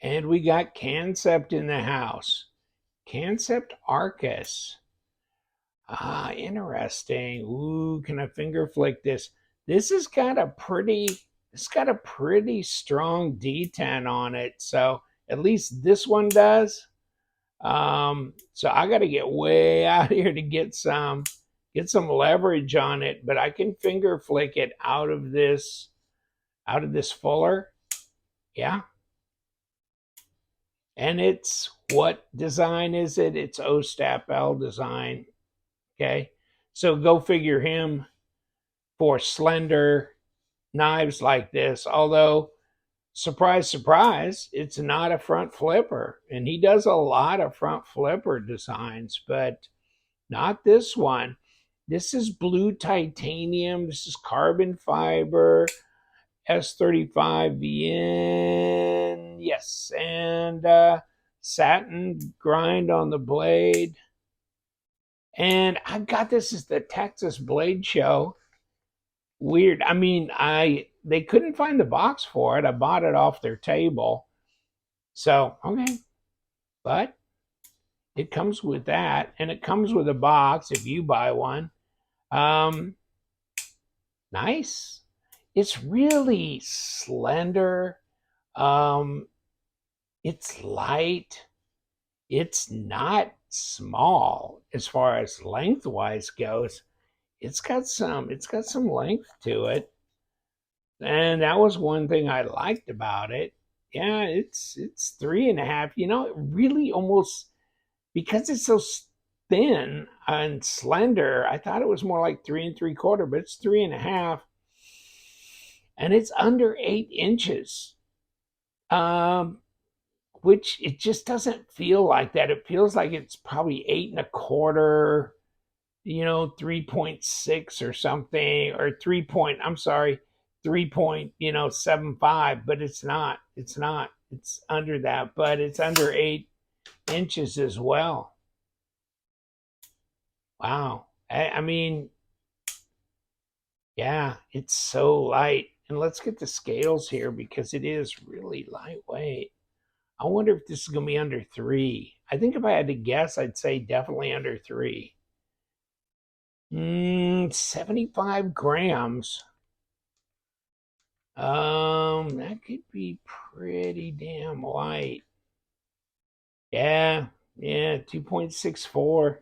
And we got Kansept in the house. Kansept Arcus. Ah, interesting. Ooh, can I finger flick this? This has got a pretty, it's got a pretty strong detent on it. So at least this one does. So I got to get way out here to get some leverage on it, but I can finger flick it out of this fuller. Yeah. And it's what design is it? It's Ostap Hel design. Okay. So go figure him for slender knives like this. Although, surprise, surprise, it's not a front flipper. And he does a lot of front flipper designs, but not this one. This is blue titanium. This is carbon fiber, S35 VN. Yes. And satin grind on the blade. And I got this as the Texas Blade Show. Weird. I mean, they couldn't find the box for it. I bought it off their table. So, okay. But it comes with that, and it comes with a box if you buy one. Um, nice. It's really slender. Um, it's light. It's not small as far as lengthwise goes. It's got some length to it. And that was one thing I liked about it. Yeah, it's 3.5. You know, it really almost, because it's so thin and slender, I thought it was more like 3 3/4, but it's 3.5, and it's under 8 inches. Um, which it just doesn't feel like that. It feels like it's probably 8 1/4, 3.6 or something, or 3 point, I'm sorry, 3.75, but it's not. It's not. It's under that, but it's under 8 inches as well. Wow. I mean, yeah, it's so light. And let's get the scales here because it is really lightweight. I wonder if this is going to be under 3. I think if I had to guess, I'd say definitely under 3. 75 grams. That could be pretty damn light. Yeah, 2.64.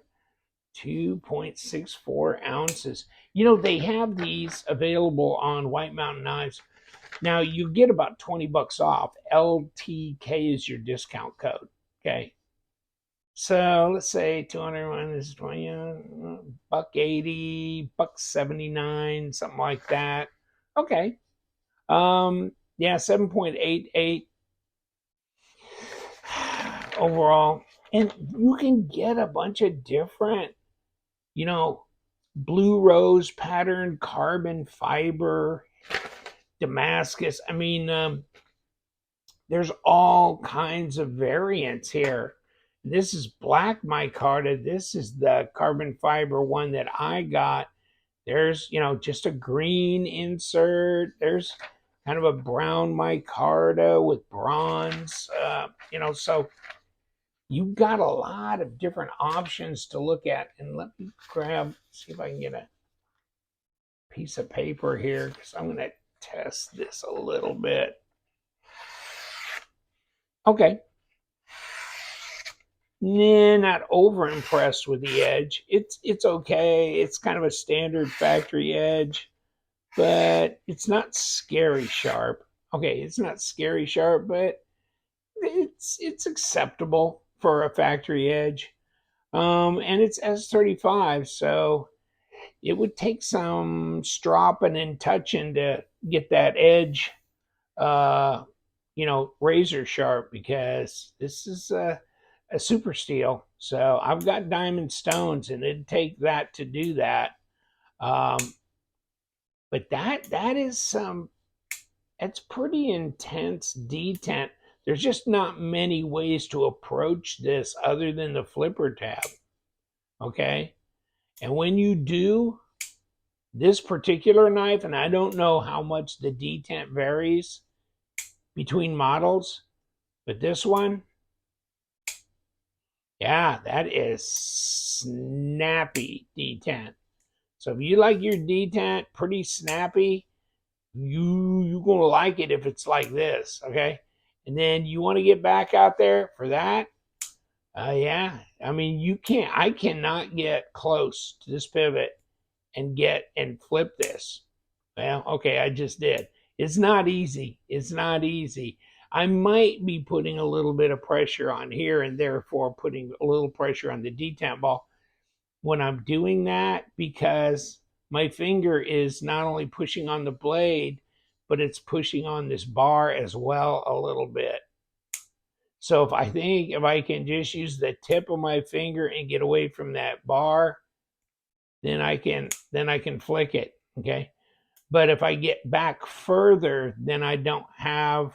2.64 ounces. You know, they have these available on White Mountain Knives. Now you get about 20 bucks off. LTK is your discount code. Okay. So let's say 201 is 20, buck 80, buck 79, something like that. Okay. Yeah, 7.88 overall. And you can get a bunch of different, you know, blue rose pattern, carbon fiber, Damascus. I mean, there's all kinds of variants here. This is black micarta. This is the carbon fiber one that I got. There's, just a green insert. There's kind of a brown micarta with bronze, so you've got a lot of different options to look at. And let me see if I can get a piece of paper here because I'm going to test this a little bit. Okay. Nah, not over impressed with the edge. It's okay. It's kind of a standard factory edge, but it's not scary sharp. Okay, it's not scary sharp, but it's acceptable for a factory edge. And it's S35, so it would take some stropping and touching to get that edge, razor sharp, because this is a super steel. So I've got diamond stones, and it'd take that to do that. Um, but that is it's pretty intense detent. There's just not many ways to approach this other than the flipper tab. Okay. And when you do this particular knife, and I don't know how much the detent varies between models, But this one, yeah, that is snappy detent. So if you like your detent pretty snappy, you're gonna like it if it's like this, okay? And then you want to get back out there for that. Yeah, I mean I cannot get close to this pivot and flip this. Well, okay, I just did. It's not easy. It's not easy. I might be putting a little bit of pressure on here and therefore putting a little pressure on the detent ball when I'm doing that, because my finger is not only pushing on the blade, but it's pushing on this bar as well a little bit. So if I can just use the tip of my finger and get away from that bar, then I can flick it, okay? But if I get back further, then I don't have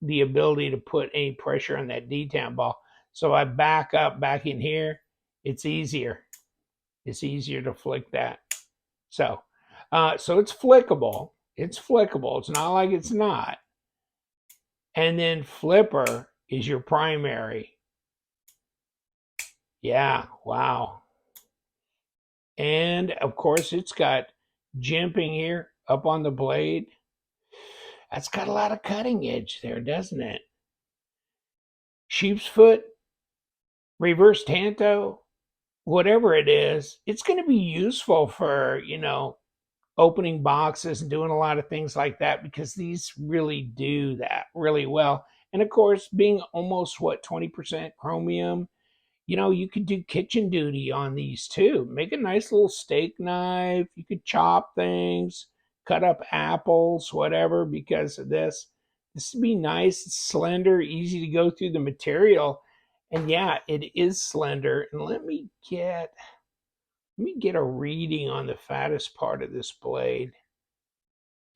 the ability to put any pressure on that detent ball. So I back up back in here, it's easier. It's easier to flick that. So so it's flickable. It's flickable. It's not like it's not. And then flipper is your primary. Yeah, wow. And of course, it's got jimping here up on the blade. That's got a lot of cutting edge there, doesn't it? Sheep's foot, reverse tanto, whatever it is, it's going to be useful for, opening boxes and doing a lot of things like that, because these really do that really well. And of course, being almost 20% chromium, you could do kitchen duty on these too. Make a nice little steak knife. You could chop things, cut up apples, whatever, because of this. This would be nice, it's slender, easy to go through the material. And yeah, it is slender. And let me get a reading on the fattest part of this blade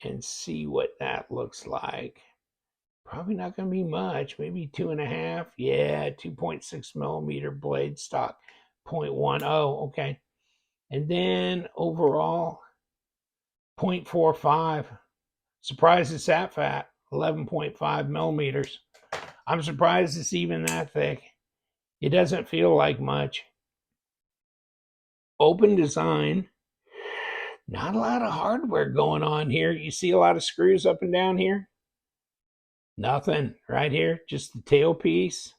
and see what that looks like. Probably not going to be much, maybe 2.5. Yeah, 2.6 millimeter blade stock, 0.10. Okay. And then overall, 0.45. Surprised it's that fat, 11.5 millimeters. I'm surprised it's even that thick. It doesn't feel like much. Open design. Not a lot of hardware going on here. You see a lot of screws up and down here? Nothing right here, just the tailpiece.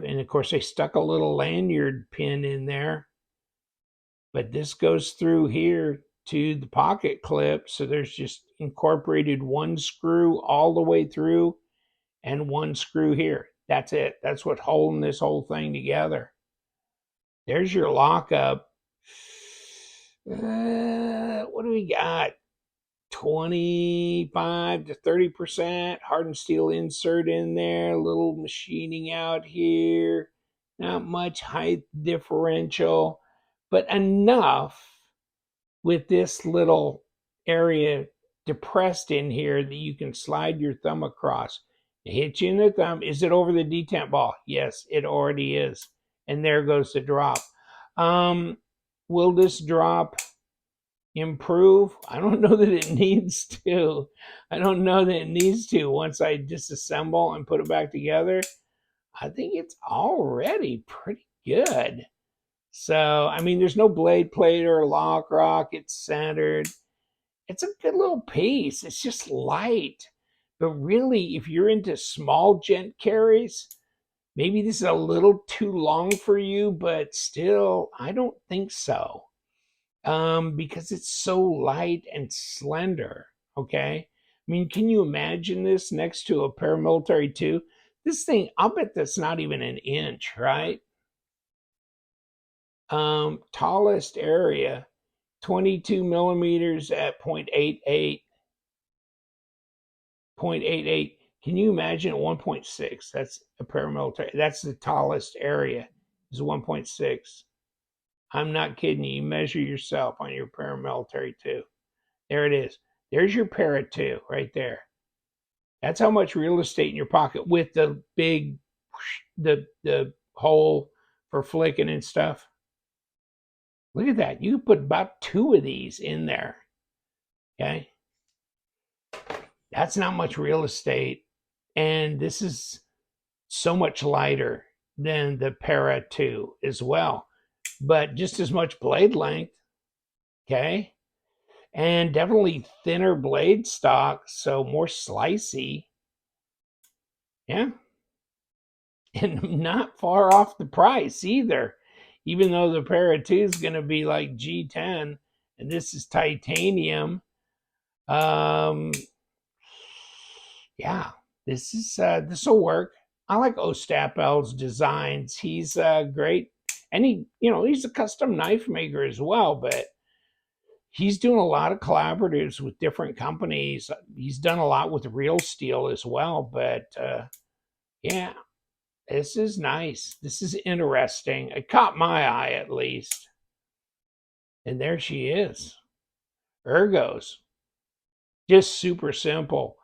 And of course, they stuck a little lanyard pin in there. But this goes through here to the pocket clip. So there's just incorporated one screw all the way through and one screw here. That's it. That's what's holding this whole thing together. There's your lockup. What do we got? 25 to 30% hardened steel insert in there, a little machining out here, not much height differential, but enough with this little area depressed in here that you can slide your thumb across. It hits you in the thumb. Is it over the detent ball? Yes, it already is. And there goes the drop. Will this drop improve? I don't know that it needs to. I don't know that it needs to. Once I disassemble and put it back together, I think it's already pretty good. So, I mean, there's no blade plate or lock rock. It's centered. It's a good little piece. It's just light. But really, if you're into small gent carries, maybe this is a little too long for you, but still, I don't think so. Because it's so light and slender, okay? I mean, can you imagine this next to a paramilitary 2? This thing, I'll bet that's not even an inch, right? Tallest area, 22 millimeters at 0.88. 0.88. Can you imagine 1.6? That's a paramilitary. That's the tallest area, is 1.6. I'm not kidding you. You measure yourself on your paramilitary 2. There it is. There's your para 2 right there. That's how much real estate in your pocket with the big, the hole for flicking and stuff. Look at that. You put about 2 of these in there. Okay. That's not much real estate. And this is so much lighter than the Para 2 as well, but just as much blade length, okay? And definitely thinner blade stock, so more slicey. Yeah. And not far off the price either, even though the Para 2 is going to be like G10 and this is titanium. Um, yeah, this will work. I like Ostap Hel's designs. He's great, and he's a custom knife maker as well. But he's doing a lot of collaboratives with different companies. He's done a lot with Real Steel as well. But yeah, this is nice. This is interesting. It caught my eye at least. And there she is, Ergos. Just super simple.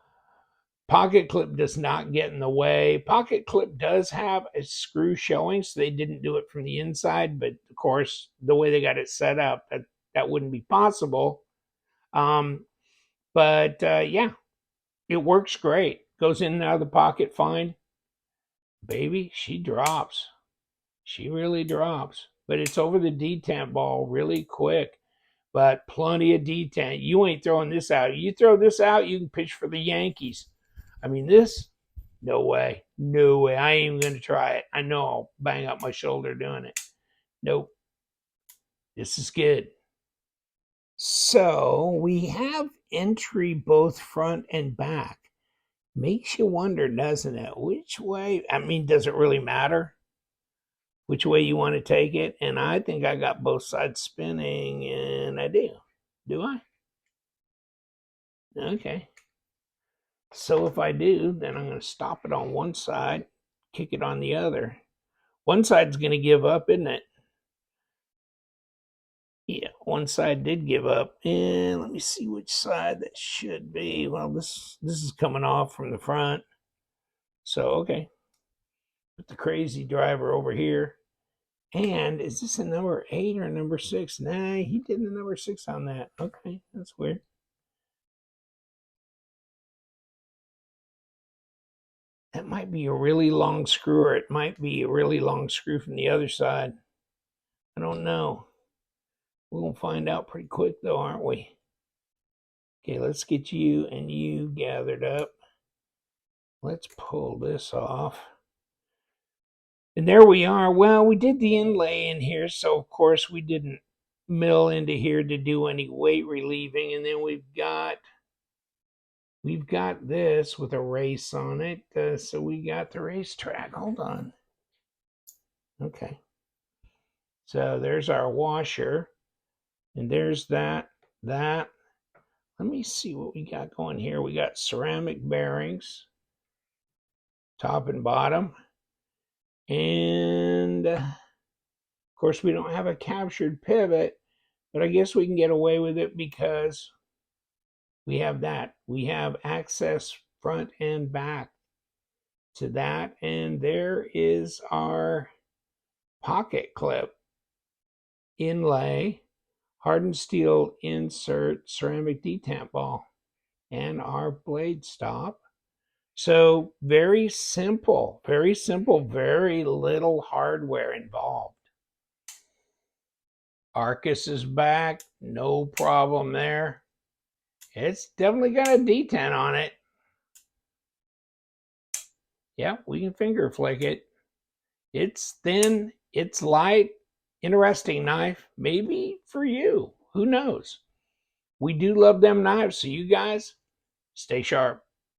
Pocket clip does not get in the way. Pocket clip does have a screw showing, so they didn't do it from the inside, but of course, the way they got it set up, that wouldn't be possible. But yeah, it works great. Goes in and out of the pocket fine. Baby, she drops. She really drops. But it's over the detent ball really quick. But plenty of detent. You ain't throwing this out. You throw this out, you can pitch for the Yankees. I mean, this, no way. No way. I ain't even going to try it. I know I'll bang up my shoulder doing it. Nope. This is good. So we have entry both front and back. Makes you wonder, doesn't it? Which way? I mean, does it really matter which way you want to take it? And I think I got both sides spinning, and I do. Do I? Okay. So if I do, then I'm going to stop it on one side, kick it on the other. One side's going to give up, isn't it? Yeah, one side did give up. And let me see which side that should be. Well, this is coming off from the front. So, okay. Put the crazy driver over here. And is this a number 8 or a number 6? Nah, he did the number 6 on that. Okay, that's weird. That might be a really long screw, or it might be a really long screw from the other side. I don't know. We'll find out pretty quick, though, aren't we? Okay, let's get you and you gathered up. Let's pull this off. And there we are. Well, we did the inlay in here, so of course we didn't mill into here to do any weight relieving. And then we've got this with a race on it. So we got the racetrack. Hold on. Okay. So there's our washer. And there's that. Let me see what we got going here. We got ceramic bearings, top and bottom. And of course, we don't have a captured pivot, but I guess we can get away with it because we have that. We have access front and back to that. And there is our pocket clip inlay, hardened steel insert, ceramic detent ball, and our blade stop. So very simple, very little hardware involved. Arcus is back, no problem there. It's definitely got a detent on it. Yeah, we can finger flick it. It's thin, it's light, interesting knife. Maybe for you, who knows? We do love them knives, so you guys stay sharp.